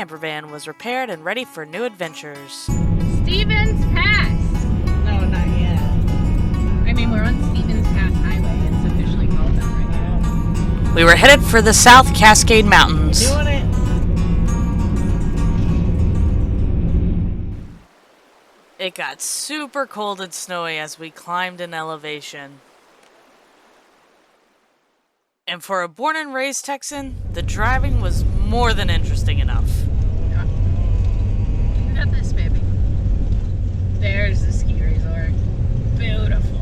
campervan was repaired and ready for new adventures. Stevens Pass! No, not yet. I mean, we're on Stevens Pass Highway. It's officially called that right now. We were headed for the South Cascade Mountains. Doing it. It got super cold and snowy as we climbed in elevation. And for a born and raised Texan, the driving was more than interesting enough. Look at this, baby. There's the ski resort. Beautiful.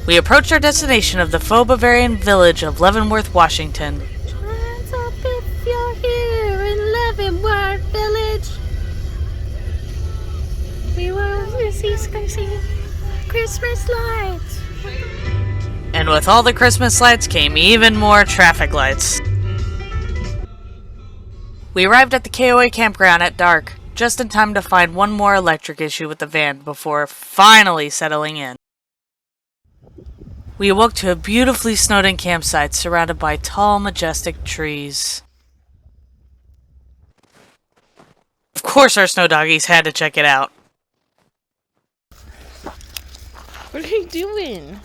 We approached our destination of the faux Bavarian village of Leavenworth, Washington. Hands up if you're here in Leavenworth Village. We want to see Christmas lights. And with all the Christmas lights came even more traffic lights. We arrived at the KOA Campground at dark, just in time to find one more electric issue with the van before finally settling in. We awoke to a beautifully snowed-in campsite surrounded by tall, majestic trees. Of course our snow doggies had to check it out. What are you doing?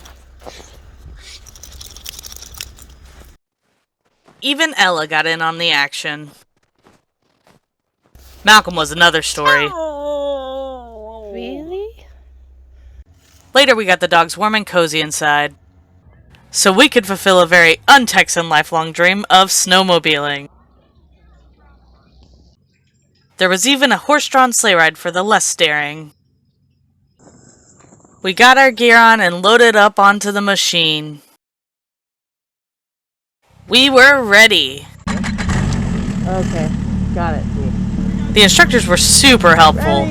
Even Ella got in on the action. Malcolm was another story. Oh. Really? Later we got the dogs warm and cozy inside, so we could fulfill a very un-Texan lifelong dream of snowmobiling. There was even a horse-drawn sleigh ride for the less daring. We got our gear on and loaded up onto the machine. We were ready. Okay, got it. The instructors were super helpful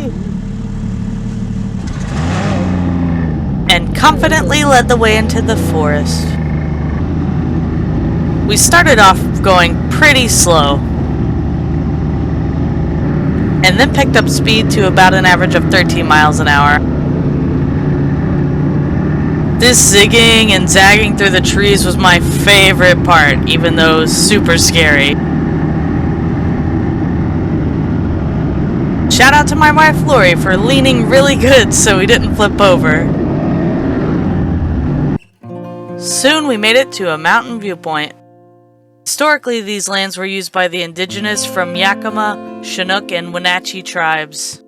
and confidently led the way into the forest. We started off going pretty slow and then picked up speed to about an average of 13 miles an hour. This zigging and zagging through the trees was my favorite part, even though it was super scary. Shout out to my wife Lori for leaning really good so we didn't flip over. Soon we made it to a mountain viewpoint. Historically, these lands were used by the indigenous from Yakima, Chinook, and Wenatchee tribes.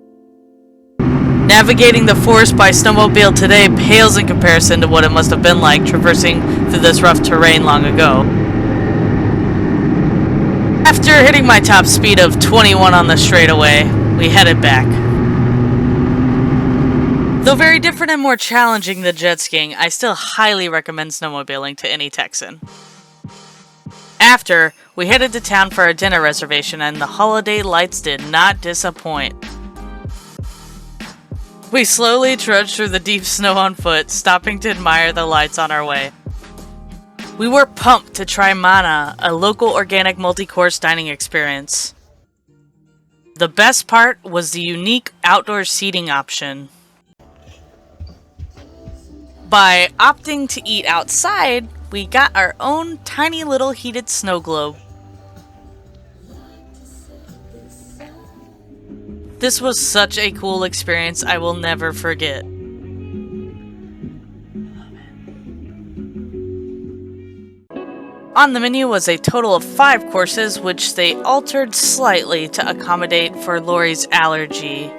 Navigating the forest by snowmobile today pales in comparison to what it must have been like traversing through this rough terrain long ago. After hitting my top speed of 21 on the straightaway, we headed back. Though very different and more challenging than jet skiing, I still highly recommend snowmobiling to any Texan. After, we headed to town for our dinner reservation and the holiday lights did not disappoint. We slowly trudged through the deep snow on foot, stopping to admire the lights on our way. We were pumped to try Mana, a local organic multi-course dining experience. The best part was the unique outdoor seating option. By opting to eat outside, we got our own tiny little heated snow globe. This was such a cool experience I will never forget. On the menu was a total of 5 courses, which they altered slightly to accommodate for Lori's allergy.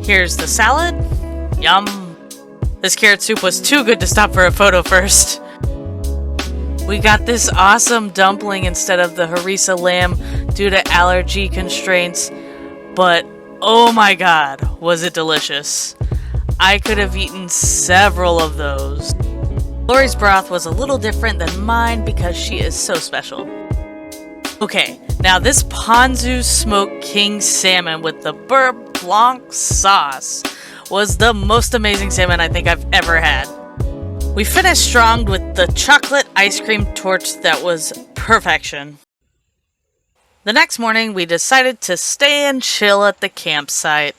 Here's the salad. Yum. This carrot soup was too good to stop for a photo first. We got this awesome dumpling instead of the harissa lamb due to allergy constraints, but oh my god, was it delicious. I could have eaten several of those. Lori's broth was a little different than mine because she is so special. Okay, now this ponzu smoked king salmon with the beurre blanc sauce was the most amazing salmon I think I've ever had. We finished strong with the chocolate ice cream torch that was perfection. The next morning, we decided to stay and chill at the campsite.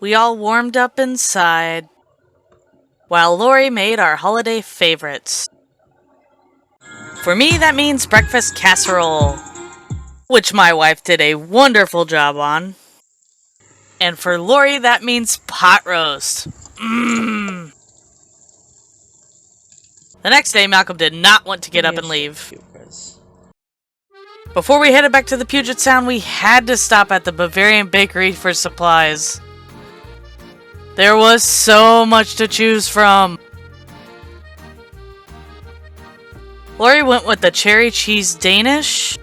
We all warmed up inside. while Lori made our holiday favorites. For me, that means breakfast casserole, which my wife did a wonderful job on. And for Lori, that means pot roast. Mmm. The next day, Malcolm did not want to get up and leave. Before we headed back to the Puget Sound, we had to stop at the Bavarian Bakery for supplies. There was so much to choose from. Lori went with the cherry cheese Danish,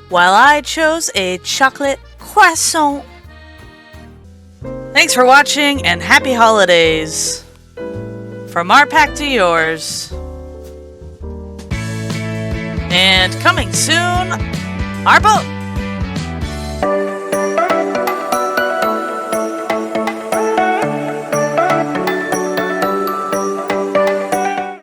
while I chose a chocolate croissant. Thanks for watching and happy holidays. From our pack to yours. And coming soon, our boat.